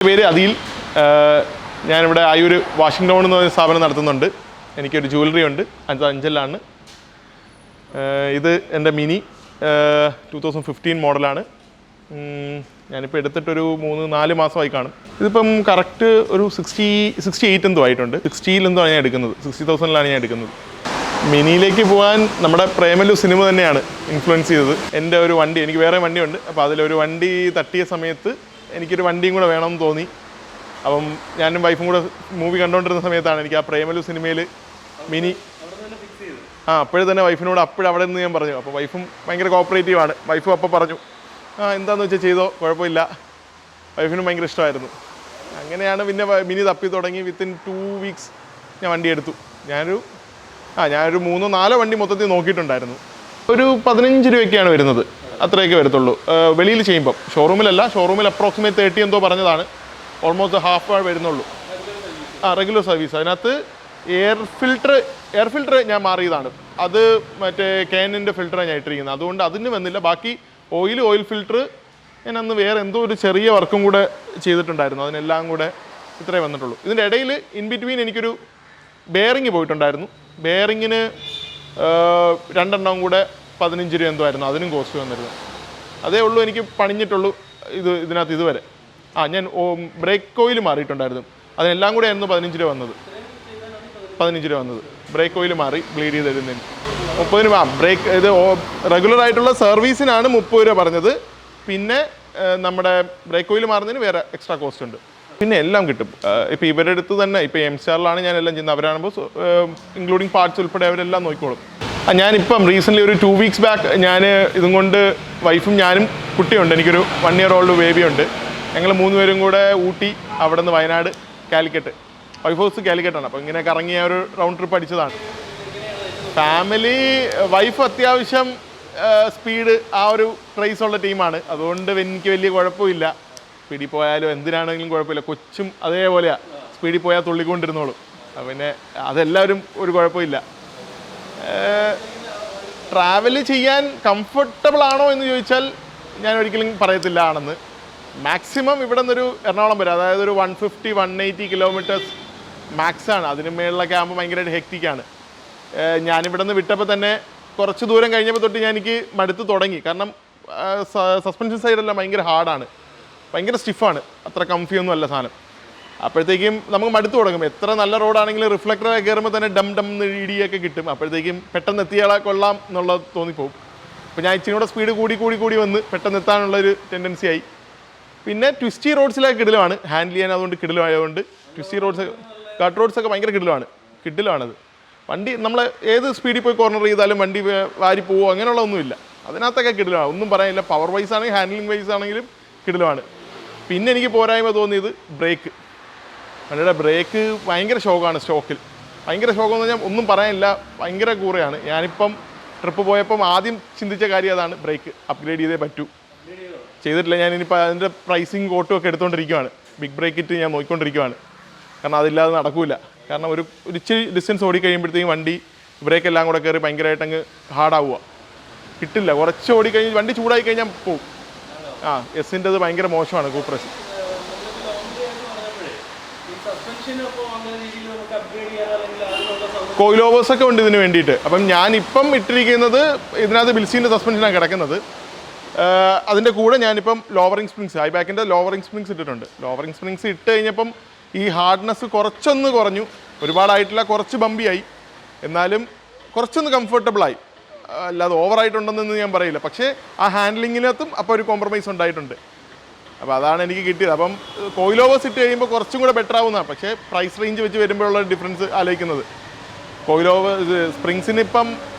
പേര് അദിൽ. ഞാനിവിടെ Ayur washing town എന്ന് പറയുന്ന സ്ഥാപനം നടത്തുന്നുണ്ട്. എനിക്കൊരു ജ്വല്ലറി ഉണ്ട്, അഞ്ചലാണ്. ഇത് എൻ്റെ മിനി 2015 മോഡലാണ്. ഞാനിപ്പോൾ എടുത്തിട്ടൊരു 3-4 മാസമായി കാണും. ഇതിപ്പം കറക്റ്റ് ഒരു 68 എന്തോ ആയിട്ടുണ്ട്. 60 എന്തോ ആണ് ഞാൻ എടുക്കുന്നത്. 60,000 ഞാൻ എടുക്കുന്നത്. മിനിയിലേക്ക് പോകാൻ നമ്മുടെ പ്രേമലു സിനിമ തന്നെയാണ് ഇൻഫ്ലുവൻസ് ചെയ്തത്. എൻ്റെ ഒരു വണ്ടി, എനിക്ക് വേറെ വണ്ടിയുണ്ട്, അപ്പോൾ അതിലൊരു വണ്ടി തട്ടിയ സമയത്ത് എനിക്കൊരു വണ്ടിയും കൂടെ വേണമെന്ന് തോന്നി. അപ്പം ഞാനും വൈഫും കൂടെ മൂവി കണ്ടുകൊണ്ടിരുന്ന സമയത്താണ് എനിക്ക് ആ പ്രേമലു സിനിമയിൽ മിനി അപ്പോഴേ തന്നെ വൈഫിനോട് അവിടെ നിന്ന് ഞാൻ പറഞ്ഞു. അപ്പോൾ വൈഫും ഭയങ്കര കോപ്പറേറ്റീവാണ്. വൈഫും അപ്പോൾ പറഞ്ഞു എന്താണെന്ന് വെച്ചാൽ ചെയ്തോ, കുഴപ്പമില്ല. വൈഫിനും ഭയങ്കര ഇഷ്ടമായിരുന്നു. അങ്ങനെയാണ് പിന്നെ മിനി തപ്പി തുടങ്ങി. വിത്തിൻ 2 വീക്സ് ഞാൻ വണ്ടി എടുത്തു. ഞാനൊരു 3-4 വണ്ടി മൊത്തത്തിൽ നോക്കിയിട്ടുണ്ടായിരുന്നു. ഒരു 15 രൂപയ്ക്കാണ് വരുന്നത്, അത്രയൊക്കെ വരത്തുള്ളൂ വെളിയിൽ ചെയ്യുമ്പം. ഷോറൂമിൽ അപ്രോക്സിമേറ്റ് 30 എന്തോ പറഞ്ഞതാണ്. ഓൾമോസ്റ്റ് ഹാഫ് വരുന്നുള്ളൂ. Regular service. അതിനകത്ത് എയർ ഫിൽറ്റർ ഞാൻ മാറിയതാണ്. അത് മറ്റേ കാനിൻ്റെ ഫിൽറ്ററാണ് ഞാൻ ഇട്ടിരിക്കുന്നത്, അതുകൊണ്ട് അതിന് വന്നില്ല. ബാക്കി ഓയിൽ ഫിൽറ്റർ ഞാൻ അന്ന് വേറെ എന്തോ ഒരു ചെറിയ വർക്കും കൂടെ ചെയ്തിട്ടുണ്ടായിരുന്നു. അതിനെല്ലാം കൂടെ ഇത്രേ വന്നിട്ടുള്ളൂ. ഇതിൻ്റെ ഇടയിൽ ഇൻ ബിറ്റ്വീൻ എനിക്കൊരു ബെയറിങ് പോയിട്ടുണ്ടായിരുന്നു. ബെയറിങ്ങിന് 2 എണ്ണം കൂടെ 15 രൂപ എന്തോ ആയിരുന്നു. അതിനും കോസ്റ്റ് വന്നിരുന്നു. അതേ ഉള്ളൂ എനിക്ക് പണിഞ്ഞിട്ടുള്ളൂ ഇതിനകത്ത് ഇതുവരെ. ഞാൻ ബ്രേക്ക് ഓയിൽ മാറിയിട്ടുണ്ടായിരുന്നു. അതിനെല്ലാം കൂടെ ആയിരുന്നു 15 രൂപ വന്നത്. ബ്രേക്ക് ഓയിൽ മാറി ബ്ലീഡ് ചെയ്തിരുന്നതിന് 30 രൂപ. ഇത് റെഗുലർ ആയിട്ടുള്ള സർവീസിനാണ് 30 രൂപ പറഞ്ഞത്. പിന്നെ നമ്മുടെ ബ്രേക്ക് ഓയിൽ മാറുന്നതിന് വേറെ എക്സ്ട്രാ കോസ്റ്റ് ഉണ്ട്. പിന്നെ എല്ലാം കിട്ടും. ഇപ്പോൾ ഇവരുടെ അടുത്ത് തന്നെ, ഇപ്പോൾ എംസ്റ്റാറിലാണ് ഞാൻ എല്ലാം ചെയ്യുന്നത്. അവരാകുമ്പോൾ ഇൻക്ലൂഡിങ് പാർട്സ് ഉൾപ്പെടെ അവരെല്ലാം നോക്കിക്കോളും. ഞാനിപ്പം റീസെൻ്റ്ലി ഒരു 2 വീക്സ് ബാക്ക് ഞാൻ ഇതും കൊണ്ട് വൈഫും ഞാനും കുട്ടിയുണ്ട്. എനിക്കൊരു 1 ഇയർ ഓൾഡ് ബേബിയുണ്ട്. ഞങ്ങൾ 3 പേരും കൂടെ ഊട്ടി, അവിടെ നിന്ന് വയനാട്, കാലിക്കറ്റ്. വൈഫ് ഹൗസ് കാലിക്കറ്റാണ്. അപ്പോൾ ഇങ്ങനെ കറങ്ങിയ ഒരു റൗണ്ട് ട്രിപ്പ് അടിച്ചതാണ്. ഫാമിലി വൈഫ് അത്യാവശ്യം സ്പീഡ് ആ ഒരു ക്രൈസ് ഉള്ള ടീമാണ്. അതുകൊണ്ട് എനിക്ക് വലിയ കുഴപ്പമില്ല. സ്പീഡിൽ പോയാലും എന്തിനാണെങ്കിലും കുഴപ്പമില്ല. കൊച്ചും അതേപോലെയാണ്, സ്പീഡിൽ പോയാൽ തുള്ളിക്കൊണ്ടിരുന്നോളും. പിന്നെ അതെല്ലാവരും ഒരു കുഴപ്പമില്ല. ട്രാവൽ ചെയ്യാൻ കംഫർട്ടബിൾ ആണോ എന്ന് ചോദിച്ചാൽ ഞാൻ ഒരിക്കലും പറയത്തില്ല ആണെന്ന്. മാക്സിമം ഇവിടെ നിന്നൊരു എറണാകുളം വരെ, അതായത് ഒരു 150-180 കിലോമീറ്റേഴ്സ് മാക്സാണ്. അതിന് മേളിലൊക്കെ ആകുമ്പോൾ ഭയങ്കരമായിട്ട് ഹെക്റ്റിക്കാണ്. ഞാനിവിടെ നിന്ന് വിട്ടപ്പോൾ തന്നെ കുറച്ച് ദൂരം കഴിഞ്ഞപ്പോൾ തൊട്ട് എനിക്ക് മടുത്ത് തുടങ്ങി. കാരണം സസ്പെൻഷൻ സൈഡെല്ലാം ഭയങ്കര ഹാർഡാണ്, ഭയങ്കര സ്റ്റിഫാണ്. അത്ര കംഫിയൊന്നും അല്ല സാധനം. അപ്പോഴത്തേക്കും നമുക്ക് മടുത്ത് തുടങ്ങും. എത്ര നല്ല റോഡാണെങ്കിലും റിഫ്ലക്ടറൊക്കെ കയറുമ്പോൾ തന്നെ ഡം ഇടിയൊക്കെ കിട്ടും. അപ്പോഴത്തേക്കും പെട്ടെന്ന് എത്തിയാളെ കൊള്ളാം എന്നുള്ളത് തോന്നിപ്പോവും. അപ്പോൾ ഞാൻ ഇച്ചിരി കൂടെ സ്പീഡ് കൂടി വന്ന് പെട്ടെന്ന് എത്താനുള്ളൊരു ടെൻഡൻസി ആയി. പിന്നെ ട്വിസ്റ്റി റോഡ്സിലൊക്കെ കിടിലമാണ് ഹാൻഡിൽ ചെയ്യാൻ. അതുകൊണ്ട് കിടിലമായതുകൊണ്ട് ട്വിസ്റ്റി കട്ട് റോഡ്സൊക്കെ ഭയങ്കര കിടിലമാണത്. വണ്ടി നമ്മൾ ഏത് സ്പീഡിൽ പോയി കോർണർ ചെയ്താലും വണ്ടി വാരി പോവോ അങ്ങനെയുള്ള ഒന്നുമില്ല. അതിനകത്തൊക്കെ കിടിലമാണ്, ഒന്നും പറയാനില്ല. പവർ വൈസ് ആണെങ്കിലും ഹാൻഡ്ലിംഗ് വൈസ് ആണെങ്കിലും കിടിലമാണ്. പിന്നെ എനിക്ക് പോരായ്മ തോന്നിയത് വണ്ടിയുടെ ബ്രേക്ക് ഭയങ്കര ഷോക്കാണ്. ഭയങ്കര ഷോക്കെന്ന് പറഞ്ഞാൽ ഒന്നും പറയാനില്ല, ഭയങ്കര കൂറയാണ്. ഞാനിപ്പം ട്രിപ്പ് പോയപ്പം ആദ്യം ചിന്തിച്ച കാര്യം അതാണ്, ബ്രേക്ക് അപ്ഗ്രേഡ് ചെയ്തേ പറ്റൂ. ചെയ്തിട്ടില്ല. ഞാനിപ്പോൾ അതിൻ്റെ പ്രൈസിങ് കോട്ടും ഒക്കെ എടുത്തുകൊണ്ടിരിക്കുകയാണ്. ബിഗ് ബ്രേക്ക് ഇട്ട് ഞാൻ നോക്കിക്കൊണ്ടിരിക്കുകയാണ്. കാരണം അതില്ലാതെ നടക്കില്ല. കാരണം ഒരു ഇച്ചിരി ഡിസ്റ്റൻസ് ഓടിക്കഴിയുമ്പോഴത്തേക്കും വണ്ടി ബ്രേക്ക് എല്ലാം കൂടെ കയറി ഭയങ്കരമായിട്ട് അങ്ങ് ഹാർഡാവുക. കിട്ടില്ല. കുറച്ച് ഓടിക്കഴിഞ്ഞ് വണ്ടി ചൂടായി കഴിഞ്ഞാൽ പോവും. എസിൻ്റെത് ഭയങ്കര മോശമാണ് കൂപ്പറസ്. കോയിലോവേഴ്സൊക്കെ ഉണ്ട് ഇതിന് വേണ്ടിയിട്ട്. അപ്പം ഞാനിപ്പം ഇട്ടിരിക്കുന്നത് ഇതിനകത്ത് ബിൽസീൻ്റെ സസ്പെൻഷനാണ് കിടക്കുന്നത്. അതിൻ്റെ കൂടെ ഞാനിപ്പം ലോവറിങ് സ്പ്രിങ്സ്, ഐബാക്കിൻ്റെ ലോവറിങ് സ്പ്രിങ്സ് ഇട്ടിട്ടുണ്ട്. ലോവറിങ് സ്പ്രിങ്സ് ഇട്ട് കഴിഞ്ഞപ്പം ഈ ഹാർഡ്നെസ് കുറച്ചൊന്ന് കുറഞ്ഞു. ഒരുപാടായിട്ടില്ല, കുറച്ച് ബമ്പിയായി. എന്നാലും കുറച്ചൊന്ന് കംഫർട്ടബിളായി. അല്ലാതെ ഓവറായിട്ടുണ്ടെന്ന് ഞാൻ പറയില്ല. പക്ഷേ ആ ഹാൻഡ്ലിങ്ങിനകത്തും അപ്പോൾ ഒരു കോംപ്രമൈസ് ഉണ്ടായിട്ടുണ്ട്. അപ്പോൾ അതാണ് എനിക്ക് കിട്ടിയത്. അപ്പം കോയിലോവേഴ്സ് ഇട്ട് കഴിയുമ്പോൾ കുറച്ചും കൂടെ ബെറ്റർ ആവുന്നതാണ്. പക്ഷേ പ്രൈസ് റേഞ്ച് വെച്ച് വരുമ്പോഴുള്ള ഡിഫറൻസ് ആലോചിക്കുന്നത്. സ്പ്രിങ്സിന് ഇപ്പം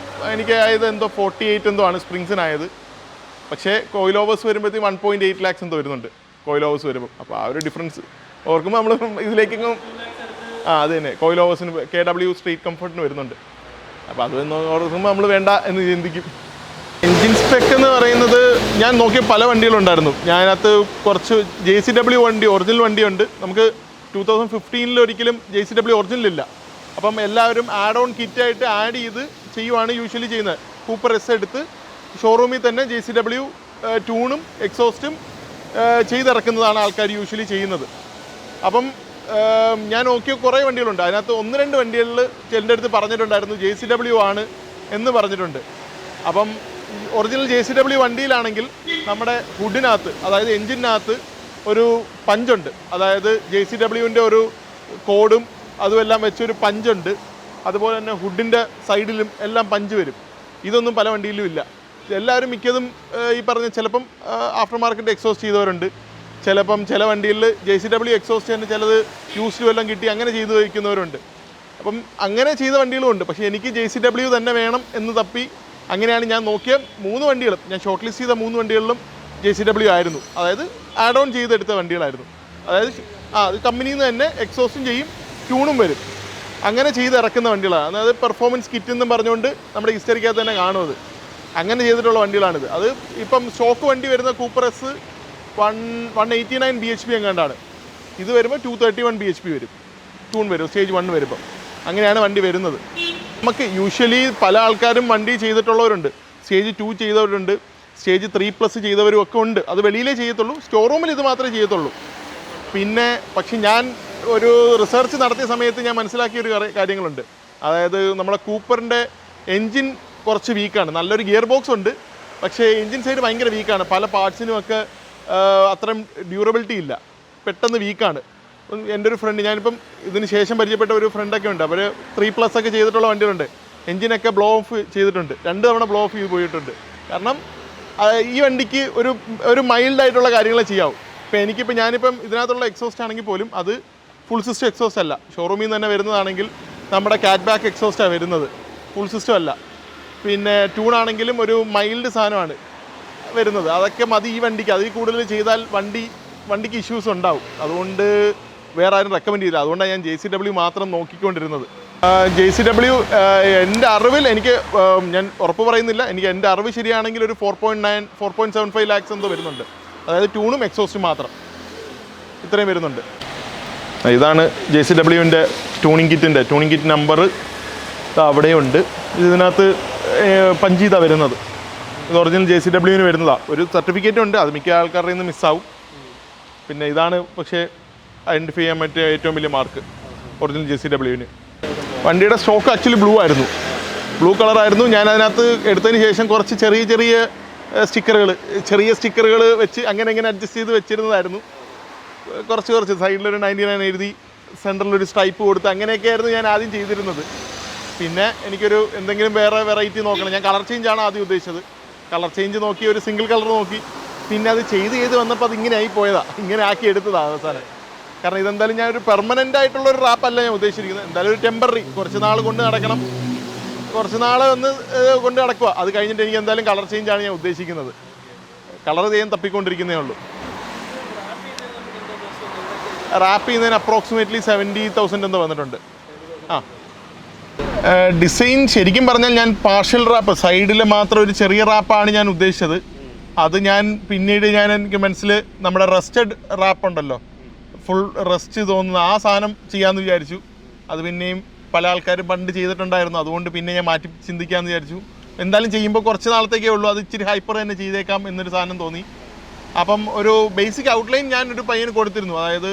എനിക്ക് ആയത് എന്തോ 48 എന്തോ ആണ് സ്പ്രിങ്സിനായത്. പക്ഷേ കോയിലോവേഴ്സ് വരുമ്പോഴത്തേക്കും 1.8 lakhs എന്തോ വരുന്നുണ്ട് കോയിലോവേഴ്സ് വരുമ്പോൾ. അപ്പോൾ ആ ഒരു ഡിഫറൻസ് ഓർക്കുമ്പോൾ നമ്മൾ ഇതിലേക്കെങ്ങും അത് തന്നെ കോയിലോവേഴ്സിന് KW സ്ട്രീറ്റ് കംഫർട്ടിന് വരുന്നുണ്ട്. അപ്പോൾ അതൊന്ന് ഓർക്കുമ്പോൾ നമ്മൾ വേണ്ട എന്ന് ചിന്തിക്കും. എൻജിൻ സ്പെക്ക് എന്ന് പറയുന്നത് ഞാൻ നോക്കിയ പല വണ്ടികളുണ്ടായിരുന്നു. ഞാനകത്ത് കുറച്ച് JCW വണ്ടി, ഒറിജിനൽ വണ്ടിയുണ്ട്. നമുക്ക് 2015 ഒരിക്കലും JCW ഒറിജിനലില്ല. അപ്പം എല്ലാവരും ആഡ് ഓൺ കിറ്റായിട്ട് ആഡ് ചെയ്ത് ചെയ്യുവാണ് യൂഷ്വലി ചെയ്യുന്നത്. കൂപ്പർ എസ് എടുത്ത് ഷോറൂമിൽ തന്നെ JCW ട്യൂണും എക്സോസ്റ്റും ചെയ്തിറക്കുന്നതാണ് ആൾക്കാർ യൂഷ്വലി ചെയ്യുന്നത്. അപ്പം ഞാൻ നോക്കിയ കുറേ വണ്ടികളുണ്ട്. അതിനകത്ത് 1-2 വണ്ടികളിൽ എൻ്റെ അടുത്ത് പറഞ്ഞിട്ടുണ്ടായിരുന്നു JCW ആണ് എന്ന് പറഞ്ഞിട്ടുണ്ട്. അപ്പം ഒറിജിനൽ JCW വണ്ടിയിലാണെങ്കിൽ നമ്മുടെ ഹുഡിനകത്ത്, അതായത് എൻജിനകത്ത് ഒരു പഞ്ചുണ്ട്. അതായത് JCWൻ്റെ ഒരു കോഡും അതുമെല്ലാം വെച്ചൊരു പഞ്ചുണ്ട്. അതുപോലെ തന്നെ ഹുഡിൻ്റെ സൈഡിലും എല്ലാം പഞ്ച് വരും. ഇതൊന്നും പല വണ്ടിയിലും ഇല്ല. എല്ലാവരും മിക്കതും ഈ പറഞ്ഞ ചിലപ്പം ആഫ്റ്റർ മാർക്കറ്റ് എക്സോസ്റ്റ് ചെയ്തവരുണ്ട്, ചിലപ്പം ചില വണ്ടിയിൽ JCW എക്സോസ്റ്റ് തന്നെ ചിലത് യൂസ്ഡ് എല്ലാം കിട്ടി അങ്ങനെ ചെയ്ത് വയ്ക്കുന്നവരുണ്ട്. അപ്പം അങ്ങനെ ചെയ്ത വണ്ടികളുമുണ്ട്. പക്ഷേ എനിക്ക് JCW തന്നെ വേണം എന്ന് തപ്പി അങ്ങനെയാണ് ഞാൻ നോക്കിയ 3 വണ്ടികളും, ഞാൻ ഷോർട്ട് ലിസ്റ്റ് ചെയ്ത 3 വണ്ടികളിലും JCW ആയിരുന്നു. അതായത് ആഡ് ഓൺ ചെയ്തെടുത്ത വണ്ടികളായിരുന്നു. അതായത് അത് കമ്പനിയിൽ നിന്ന് തന്നെ എക്സോസ്റ്റും ചെയ്യും, ട്യൂണും വരും, അങ്ങനെ ചെയ്ത് ഇറക്കുന്ന വണ്ടികളാണ്. അതായത് പെർഫോമൻസ് കിറ്റ് എന്നും പറഞ്ഞുകൊണ്ട് നമ്മുടെ ഹിസ്റ്ററിക്കകത്ത് തന്നെ കാണുന്നത്. അങ്ങനെ ചെയ്തിട്ടുള്ള വണ്ടികളാണിത്. അത് ഇപ്പം സ്റ്റോക്ക് വണ്ടി വരുന്ന കൂപ്പർ എസ് 189 bhp എങ്ങാണ്ടാണ്. ഇത് വരുമ്പോൾ 231 bhp വരും, ട്യൂൺ വരും, സ്റ്റേജ് 1 വരുമ്പോൾ. അങ്ങനെയാണ് വണ്ടി വരുന്നത്. നമുക്ക് യൂഷ്വലി പല ആൾക്കാരും വണ്ടി ചെയ്തിട്ടുള്ളവരുണ്ട്, സ്റ്റേജ് 2 ചെയ്തവരുണ്ട്, സ്റ്റേജ് 3+ ചെയ്തവരും ഒക്കെ ഉണ്ട്. അത് വെളിയിലേ ചെയ്യത്തുള്ളൂ, സ്റ്റോർ റൂമിൽ ഇത് മാത്രമേ ചെയ്യത്തുള്ളൂ. പിന്നെ പക്ഷെ ഞാൻ ഒരു റിസർച്ച് നടത്തിയ സമയത്ത് ഞാൻ മനസ്സിലാക്കിയ ഒരു കാര്യങ്ങളുണ്ട്. അതായത് നമ്മളെ കൂപ്പറിൻ്റെ എൻജിൻ കുറച്ച് വീക്കാണ്. നല്ലൊരു ഗിയർ ബോക്സ് ഉണ്ട്, പക്ഷേ എൻജിൻ സൈഡ് ഭയങ്കര വീക്കാണ്. പല പാർട്സിനുമൊക്കെ അത്രയും ഡ്യൂറബിലിറ്റി ഇല്ല, പെട്ടെന്ന് വീക്കാണ്. എൻ്റെ ഒരു ഫ്രണ്ട്, ഞാനിപ്പം ഇതിന് ശേഷം പരിചയപ്പെട്ട ഒരു ഫ്രണ്ടൊക്കെ ഉണ്ട്, അവർ 3+ ഒക്കെ ചെയ്തിട്ടുള്ള വണ്ടികളുണ്ട്. എൻജിനൊക്കെ ബ്ലോ ഓഫ് ചെയ്തിട്ടുണ്ട്, 2 തവണ ബ്ലോ ഓഫ് ചെയ്ത് പോയിട്ടുണ്ട്. കാരണം ഈ വണ്ടിക്ക് ഒരു മൈൽഡായിട്ടുള്ള കാര്യങ്ങളെ ചെയ്യാവും. ഇപ്പോൾ ഞാനിപ്പം ഇതിനകത്തുള്ള എക്സോസ്റ്റ് ആണെങ്കിൽ പോലും അത് ഫുൾ സിസ്റ്റം എക്സോസ്റ്റ് അല്ല. ഷോറൂമിൽ നിന്ന് തന്നെ വരുന്നതാണെങ്കിൽ നമ്മുടെ കാറ്റ് ബാക്ക് എക്സോസ്റ്റാണ് വരുന്നത്, ഫുൾ സിസ്റ്റം അല്ല. പിന്നെ ട്യൂണാണെങ്കിലും ഒരു മൈൽഡ് സാധനമാണ് വരുന്നത്. അതൊക്കെ മതി ഈ വണ്ടിക്ക്. അതിൽ കൂടുതൽ ചെയ്താൽ വണ്ടിക്ക് ഇഷ്യൂസ് ഉണ്ടാവും. അതുകൊണ്ട് വേറെ ആരും റെക്കമെൻഡ് ചെയ്തില്ല. അതുകൊണ്ടാണ് ഞാൻ JCW മാത്രം നോക്കിക്കൊണ്ടിരുന്നത്. JCW എൻ്റെ അറിവിൽ, ഞാൻ ഉറപ്പ് പറയുന്നില്ല, എൻ്റെ അറിവ് ശരിയാണെങ്കിൽ ഒരു 4.75 lakhs എന്തോ വരുന്നുണ്ട്. അതായത് ട്യൂണും എക്സോസ്റ്റും മാത്രം ഇത്രയും വരുന്നുണ്ട്. ഇതാണ് JCWൻ്റെ ട്യൂണിങ് കിറ്റ് നമ്പർ അവിടെയുണ്ട്. ഇതിനകത്ത് പഞ്ച് ചെയ്താണ് വരുന്നത്. ഇത് ഒറിജിനൽ JCWന് വരുന്നതാണ്. ഒരു സർട്ടിഫിക്കറ്റ് ഉണ്ട്, അത് മിക്ക ആൾക്കാരുടെ നിന്ന് മിസ്സാവും. പിന്നെ ഇതാണ് പക്ഷേ ഐഡൻറ്റിഫൈ ചെയ്യാൻ പറ്റിയ ഏറ്റവും വലിയ മാർക്ക് ഒറിജിനൽ JCWന്. വണ്ടിയുടെ സ്റ്റോക്ക് ആക്ച്വലി ബ്ലൂ കളറായിരുന്നു. ഞാൻ അതിനകത്ത് എടുത്തതിന് ശേഷം കുറച്ച് ചെറിയ സ്റ്റിക്കറുകൾ വെച്ച് അങ്ങനെ അഡ്ജസ്റ്റ് ചെയ്ത് വെച്ചിരുന്നതായിരുന്നു. കുറച്ച് സൈഡിലൊരു 99 എഴുതി, സെൻറ്ററിലൊരു സ്ട്രൈപ്പ് കൊടുത്ത് അങ്ങനെയൊക്കെ ആയിരുന്നു ഞാൻ ആദ്യം ചെയ്തിരുന്നത്. പിന്നെ എനിക്കൊരു എന്തെങ്കിലും വേറെ വെറൈറ്റി നോക്കണം. ഞാൻ കളർ ചേഞ്ചാണ് ആദ്യം ഉദ്ദേശിച്ചത്. കളർ ചേഞ്ച് നോക്കി, ഒരു സിംഗിൾ കളർ നോക്കി, പിന്നെ അത് ചെയ്ത് വന്നപ്പോൾ അത് ഇങ്ങനെ ആയി പോയതാണ്, ഇങ്ങനെ ആക്കി എടുത്തതാണ് അവസാനം. കാരണം ഇതെന്തായാലും ഞാനൊരു പെർമനൻ്റ് ആയിട്ടുള്ളൊരു റാപ്പല്ല ഞാൻ ഉദ്ദേശിച്ചിരിക്കുന്നത്. എന്തായാലും ഒരു ടെമ്പററി, കുറച്ച് നാൾ കൊണ്ട് നടക്കണം, കുറച്ച് നാൾ കൊണ്ട് നടക്കുക. അത് കഴിഞ്ഞിട്ട് എനിക്ക് എന്തായാലും കളർ ചേഞ്ചാണ് ഞാൻ ഉദ്ദേശിക്കുന്നത്. കളർ ചെയ്യാൻ തപ്പിക്കൊണ്ടിരിക്കുന്നേ ഉള്ളൂ. റാപ്പ് ചെയ്യുന്നതിന് അപ്രോക്സിമേറ്റ്ലി 70,000 എന്തോ വന്നിട്ടുണ്ട്. ഡിസൈൻ ശരിക്കും പറഞ്ഞാൽ ഞാൻ പാർഷ്യൽ റാപ്പ്, സൈഡിൽ മാത്രം ഒരു ചെറിയ റാപ്പാണ് ഞാൻ ഉദ്ദേശിച്ചത്. അത് പിന്നീട് എനിക്ക് മനസ്സിൽ നമ്മുടെ റസ്റ്റഡ് റാപ്പ് ഉണ്ടല്ലോ, ഫുൾ റസ്റ്റ് തോന്നുന്ന ആ സാധനം ചെയ്യാമെന്ന് വിചാരിച്ചു. അത് പിന്നെയും പല ആൾക്കാരും പണ്ട് ചെയ്തിട്ടുണ്ടായിരുന്നു, അതുകൊണ്ട് പിന്നെ ഞാൻ മാറ്റി ചിന്തിക്കാമെന്ന് വിചാരിച്ചു. എന്തായാലും ചെയ്യുമ്പോൾ കുറച്ച് നാളത്തേക്കേ ഉള്ളൂ, അത് ഇച്ചിരി ഹൈപ്പർ തന്നെ ചെയ്തേക്കാം എന്നൊരു സാധനം തോന്നി. അപ്പം ഒരു ബേസിക് ഔട്ട്ലൈൻ ഞാനൊരു പയ്യന് കൊടുത്തിരുന്നു. അതായത്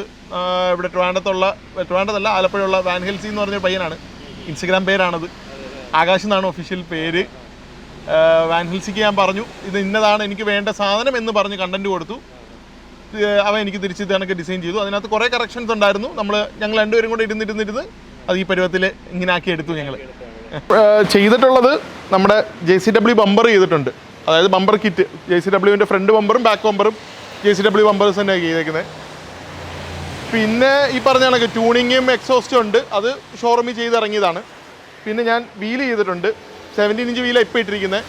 ഇവിടെ ട്രിവാൻഡ്രത്തല്ല, ആലപ്പുഴയുള്ള വാൻ ഹെൽസി എന്ന് പറഞ്ഞൊരു പയ്യനാണ്. ഇൻസ്റ്റഗ്രാം പേരാണത്, ആകാശ് എന്നാണ് ഒഫീഷ്യൽ പേര്. വാൻ ഹെൽസിക്ക് ഞാൻ പറഞ്ഞു ഇത് ഇന്നതാണ് എനിക്ക് വേണ്ട സാധനം എന്ന് പറഞ്ഞ് കണ്ടന്റ് കൊടുത്തു. അവൻ എനിക്ക് തിരിച്ച് ഇതൊക്കെ ഡിസൈൻ ചെയ്തു. അതിനകത്ത് കുറേ കറക്ഷൻസ് ഉണ്ടായിരുന്നു. ഞങ്ങൾ രണ്ടുപേരും കൂടെ ഇരുന്നിരുന്ന് അത് ഈ പരുവത്തിൽ ഇങ്ങനെ ആക്കി എടുത്തു. ഞങ്ങൾ ചെയ്തിട്ടുള്ളത് നമ്മുടെ JCW ബമ്പർ ചെയ്തിട്ടുണ്ട്. അതായത് ബമ്പർ കിറ്റ്, JCWൻ്റെ ഫ്രണ്ട് ബമ്പറും ബാക്ക് ബമ്പറും JCW ബമ്പേഴ്സ് തന്നെയാണ് ചെയ്തേക്കുന്നത്. പിന്നെ ഈ പറഞ്ഞ കണക്ക് ട്യൂണിങ്ങും എക്സോസ്റ്റും ഉണ്ട്, അത് ഷോറൂമിൽ ചെയ്തിറങ്ങിയതാണ്. പിന്നെ ഞാൻ വീല് ചെയ്തിട്ടുണ്ട്. 17 ഇഞ്ച് വീലാണ് ഇപ്പോൾ ഇട്ടിരിക്കുന്നത്.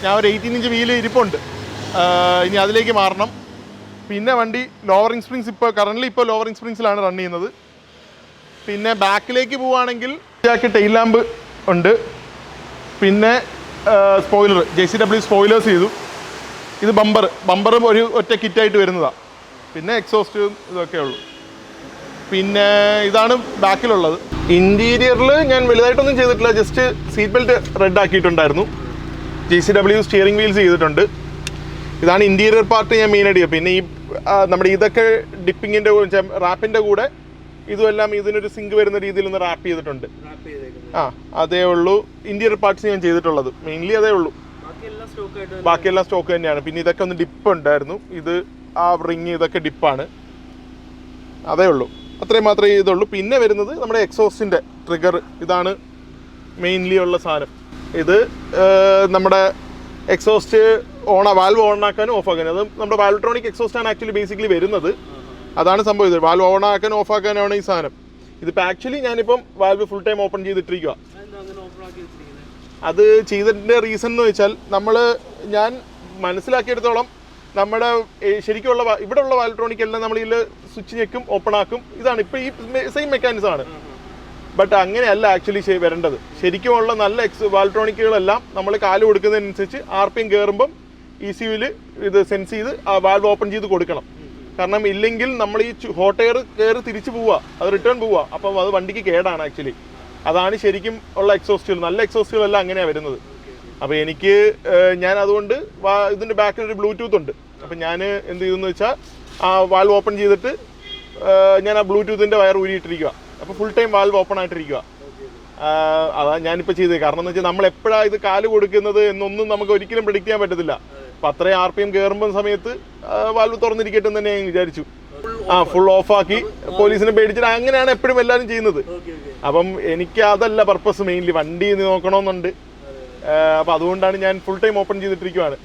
ഞാൻ ഒരു 18 ഇഞ്ച് വീല് ഇരിപ്പുണ്ട്, ഇനി അതിലേക്ക് മാറണം. പിന്നെ വണ്ടി ലോവറിംഗ് സ്പ്രിങ്സ് ഇപ്പോൾ ലോവറിംഗ് സ്പ്രിങ്സിലാണ് റൺ ചെയ്യുന്നത്. പിന്നെ ബാക്കിലേക്ക് പോവുകയാണെങ്കിൽ ടെയിൽ ലാമ്പ് ഉണ്ട്. പിന്നെ സ്പോയിലർ, JCW സ്പോയിലേഴ്സ് ചെയ്തു. ഇത് ബമ്പറും ഒരു ഒറ്റ കിറ്റായിട്ട് വരുന്നതാണ്. പിന്നെ എക്സോസ്റ്റും ഇതൊക്കെ ഉള്ളൂ. പിന്നെ ഇതാണ് ബാക്കിലുള്ളത്. ഇൻറ്റീരിയറിൽ ഞാൻ വലുതായിട്ടൊന്നും ചെയ്തിട്ടില്ല, ജസ്റ്റ് സീറ്റ് ബെൽറ്റ് റെഡ് ആക്കിയിട്ടുണ്ടായിരുന്നു. JCW സ്റ്റിയറിംഗ് വീൽസ് ചെയ്തിട്ടുണ്ട്. ഇതാണ് ഇൻറ്റീരിയർ പാർട്ട് ഞാൻ മെയിനായിട്ട് ചെയ്യുക. പിന്നെ ഈ നമ്മുടെ ഇതൊക്കെ ഡിപ്പിങ്ങിൻ്റെ റാപ്പിൻ്റെ കൂടെ ഇതുമെല്ലാം ഇതിനൊരു സിങ്ക് വരുന്ന രീതിയിൽ ഒന്ന് റാപ്പ് ചെയ്തിട്ടുണ്ട്. ആ അതേ ഉള്ളൂ ഇന്റീരിയർ പാർട്സ് ഞാൻ ചെയ്തിട്ടുള്ളത്, മെയിൻലി അതേ ഉള്ളൂ. ബാക്കിയെല്ലാം സ്റ്റോക്ക് തന്നെയാണ്. പിന്നെ ഇതൊക്കെ ഒന്ന് ഡിപ്പ് ഉണ്ടായിരുന്നു, ഇത് ആ റിങ് ഇതൊക്കെ ഡിപ്പാണ്, അതേ ഉള്ളൂ. അത്രയും മാത്രമേ ഇതുള്ളൂ. പിന്നെ വരുന്നത് നമ്മുടെ എക്സോസ്റ്റിൻ്റെ ട്രിഗർ, ഇതാണ് മെയിൻലി ഉള്ള സാധനം. ഇത് നമ്മുടെ എക്സോസ്റ്റ് വാൽവ് ഓണാക്കാനും ഓഫ് ആക്കാനും, അത് നമ്മുടെ വാൽവ്ട്രോണിക് എക്സോസ്റ്റാണ് ആക്ച്വലി ബേസിക്കലി വരുന്നത്. അതാണ് സംഭവം. ഇത് വാൽവ് ഓണാക്കാനും ഓഫ് ആക്കാനാണ് ഈ സാധനം. ഇതിപ്പോൾ ആക്ച്വലി ഞാനിപ്പം വാൽവ് ഫുൾ ടൈം ഓപ്പൺ ചെയ്തിട്ടിരിക്കുക. അത് ചെയ്തതിൻ്റെ റീസൺ എന്ന് വെച്ചാൽ ഞാൻ മനസ്സിലാക്കിയെടുത്തോളം നമ്മുടെ ശരിക്കുള്ള ഇവിടെ ഉള്ള വാൽവ്ട്രോണിക് എല്ലാം നമ്മൾ ഇതിൽ സ്വിച്ച് ഞെക്കും ഓപ്പൺ ആക്കും, ഇതാണ് ഇപ്പോൾ ഈ സെയിം മെക്കാനിസം ആണ്. ബട്ട് അങ്ങനെയല്ല ആക്ച്വലി വരേണ്ടത്. ശരിക്കുമുള്ള നല്ല വാൽവ്ട്രോണിക്കുകളെല്ലാം നമ്മൾ കാല് കൊടുക്കുന്നതിനനുസരിച്ച് RPM കയറുമ്പം ECUവിൽ ഇത് സെൻസ് ചെയ്ത് ആ വാൽവ് ഓപ്പൺ ചെയ്ത് കൊടുക്കണം. കാരണം ഇല്ലെങ്കിൽ നമ്മൾ ഈ ഹോട്ട് എയർ കയറി തിരിച്ച് പോവുക, അത് റിട്ടേൺ പോവുക, അപ്പം അത് വണ്ടിക്ക് കേടാണ് ആക്ച്വലി. അതാണ് ശരിക്കും ഉള്ള എക്സോസ്റ്റുകൾ. നല്ല എക്സോസ്റ്റുകളെല്ലാം അങ്ങനെയാണ് വരുന്നത്. അപ്പോൾ ഞാൻ അതുകൊണ്ട് ഇതിൻ്റെ ബാക്കിൽ ഒരു ബ്ലൂടൂത്ത് ഉണ്ട്. അപ്പം ഞാൻ എന്ത് ചെയ്തെന്ന് വെച്ചാൽ ആ വാൽവ് ഓപ്പൺ ചെയ്തിട്ട് ഞാൻ ആ ബ്ലൂടൂത്തിൻ്റെ വയർ ഊരിയിട്ടിരിക്കുക. അപ്പോൾ ഫുൾ ടൈം വാൽവ് ഓപ്പൺ ആയിട്ടിരിക്കുക. അതാണ് ഞാനിപ്പോൾ ചെയ്തത്. കാരണം എന്ന് വെച്ചാൽ നമ്മൾ എപ്പോഴാണ് ഇത് കാല് കൊടുക്കുന്നത് എന്നൊന്നും നമുക്ക് ഒരിക്കലും പ്രെഡിക്റ്റ് ചെയ്യാൻ പറ്റത്തില്ല. അപ്പം അത്രയും RPM കയറുമ്പോൾ സമയത്ത് വാൽവ് തുറന്നിരിക്കട്ടെ എന്ന് തന്നെ ഞാൻ വിചാരിച്ചു. ഫുൾ ഓഫാക്കി പോലീസിനെ പേടിച്ചിട്ട് അങ്ങനെയാണ് എപ്പോഴും എല്ലാവരും ചെയ്യുന്നത്. അപ്പം എനിക്ക് അതല്ല പർപ്പസ്, മെയിൻലി വണ്ടി നോക്കണമെന്നുണ്ട്. അപ്പം അതുകൊണ്ടാണ് ഞാൻ ഫുൾ ടൈം ഓപ്പൺ ചെയ്തിട്ടിരിക്കുവാണ്.